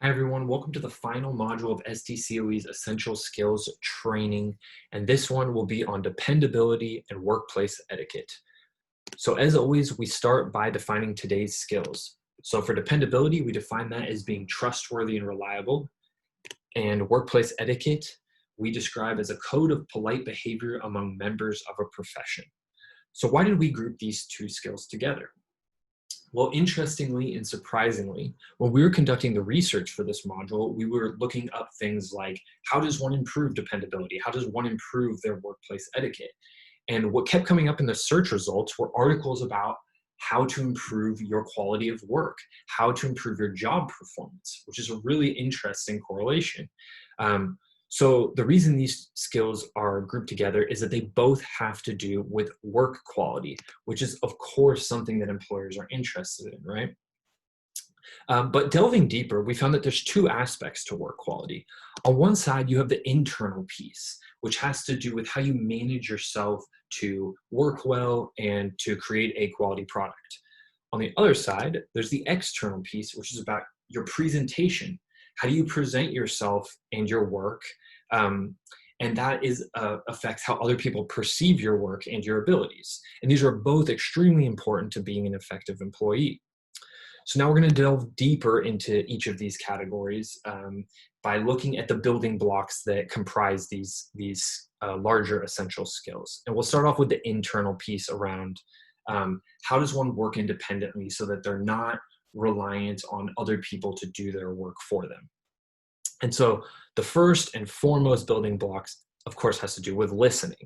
Hi everyone, welcome to the final module of SDCOE's Essential Skills Training, and this one will be on dependability and workplace etiquette. So as always, we start by defining today's skills. So for dependability, we define that as being trustworthy and reliable, and workplace etiquette, we describe as a code of polite behavior among members of a profession. So why did we group these two skills together? Well, interestingly and surprisingly, when we were conducting the research for this module, we were looking up things like, how does one improve dependability? How does one improve their workplace etiquette? And what kept coming up in the search results were articles about how to improve your quality of work, how to improve your job performance, which is a really interesting correlation. So the reason these skills are grouped together is that they both have to do with work quality, which is of course something that employers are interested in, right? But delving deeper, we found that there's two aspects to work quality. On one side, you have the internal piece, which has to do with how you manage yourself to work well and to create a quality product. On the other side, there's the external piece, which is about your presentation. How do you present yourself and your work? And that affects how other people perceive your work and your abilities. And these are both extremely important to being an effective employee. So now we're going to delve deeper into each of these categories by looking at the building blocks that comprise these larger essential skills. And we'll start off with the internal piece around how does one work independently so that they're not reliant on other people to do their work for them. And so the first and foremost building blocks, of course, has to do with listening,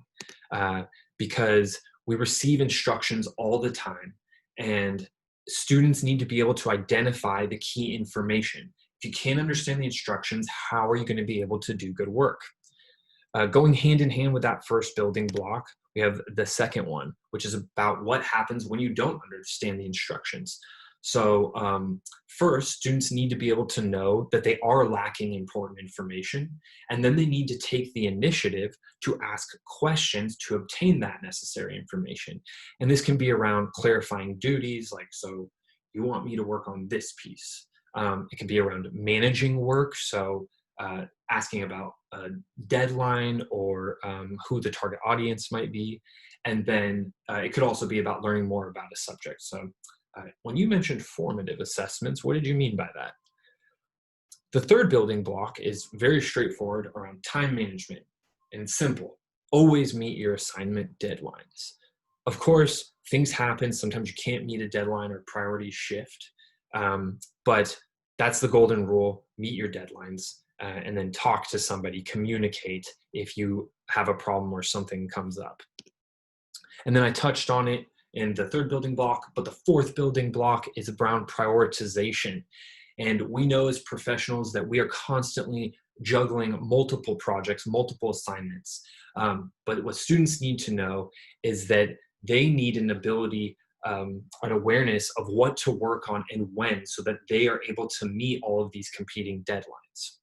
because we receive instructions all the time, and students need to be able to identify the key information. If you can't understand the instructions, how are you going to be able to do good work? Going hand in hand with that first building block, we have the second one, which is about what happens when you don't understand the instructions. So first, students need to be able to know that they are lacking important information, and then they need to take the initiative to ask questions to obtain that necessary information. And this can be around clarifying duties, like, so you want me to work on this piece. It can be around managing work, so asking about a deadline or who the target audience might be. And then it could also be about learning more about a subject. So when you mentioned formative assessments, what did you mean by that? The third building block is very straightforward around time management and simple. Always meet your assignment deadlines. Of course, things happen. Sometimes you can't meet a deadline or priorities shift, but that's the golden rule. Meet your deadlines and then talk to somebody, communicate if you have a problem or something comes up. And then I touched on it in the third building block, but the fourth building block is around prioritization. And we know as professionals that we are constantly juggling multiple projects, multiple assignments. But what students need to know is that they need an ability, an awareness of what to work on and when, so that they are able to meet all of these competing deadlines.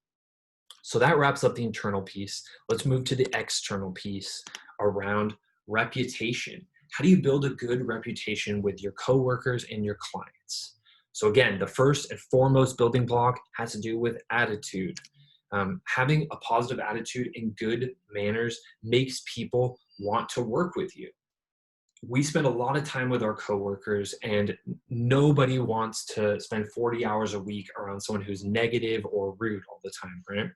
So that wraps up the internal piece. Let's move to the external piece around reputation. How do you build a good reputation with your coworkers and your clients? So again, the first and foremost building block has to do with attitude. Having a positive attitude and good manners makes people want to work with you. We spend a lot of time with our coworkers, and nobody wants to spend 40 hours a week around someone who's negative or rude all the time, right?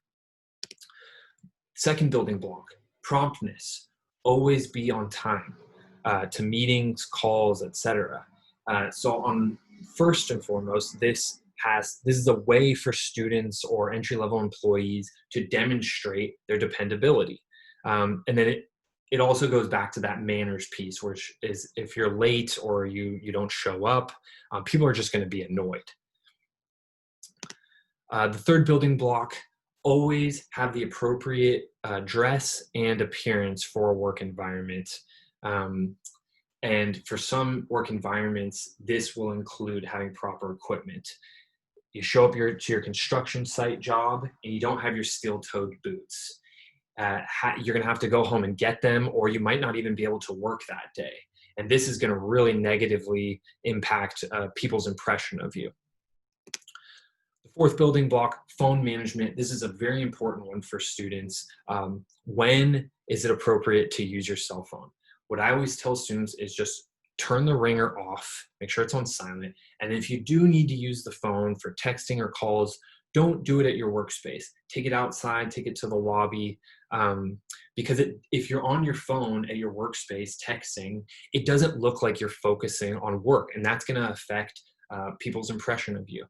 Second building block, promptness. Always be on time. To meetings, calls, etc. So on first and foremost, this is a way for students or entry-level employees to demonstrate their dependability. And then it also goes back to that manners piece, which is if you're late or you don't show up, people are just going to be annoyed. The third building block, always have the appropriate dress and appearance for a work environment. And for some work environments, this will include having proper equipment. You show up to your construction site job and you don't have your steel-toed boots. You're going to have to go home and get them, or you might not even be able to work that day. And this is going to really negatively impact people's impression of you. The Fourth building block, phone management. This is a very important one for students. When is it appropriate to use your cell phone? What I always tell students is just turn the ringer off, make sure it's on silent. And if you do need to use the phone for texting or calls, don't do it at your workspace. Take it outside, take it to the lobby. Because if you're on your phone at your workspace texting, it doesn't look like you're focusing on work, and that's going to affect people's impression of you.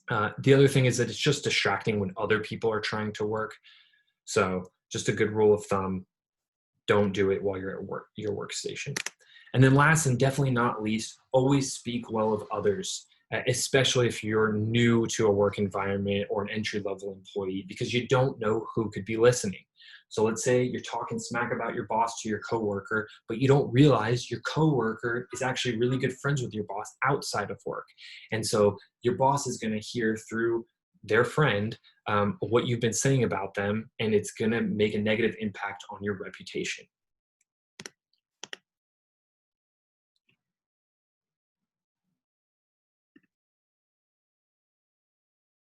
The other thing is that it's just distracting when other people are trying to work. So just a good rule of thumb, don't do it while you're at work, your workstation. And then last and definitely not least, always speak well of others, especially if you're new to a work environment or an entry-level employee, because you don't know who could be listening. So let's say you're talking smack about your boss to your coworker, but you don't realize your coworker is actually really good friends with your boss outside of work. And so your boss is going to hear through their friend what you've been saying about them, and it's going to make a negative impact on your reputation.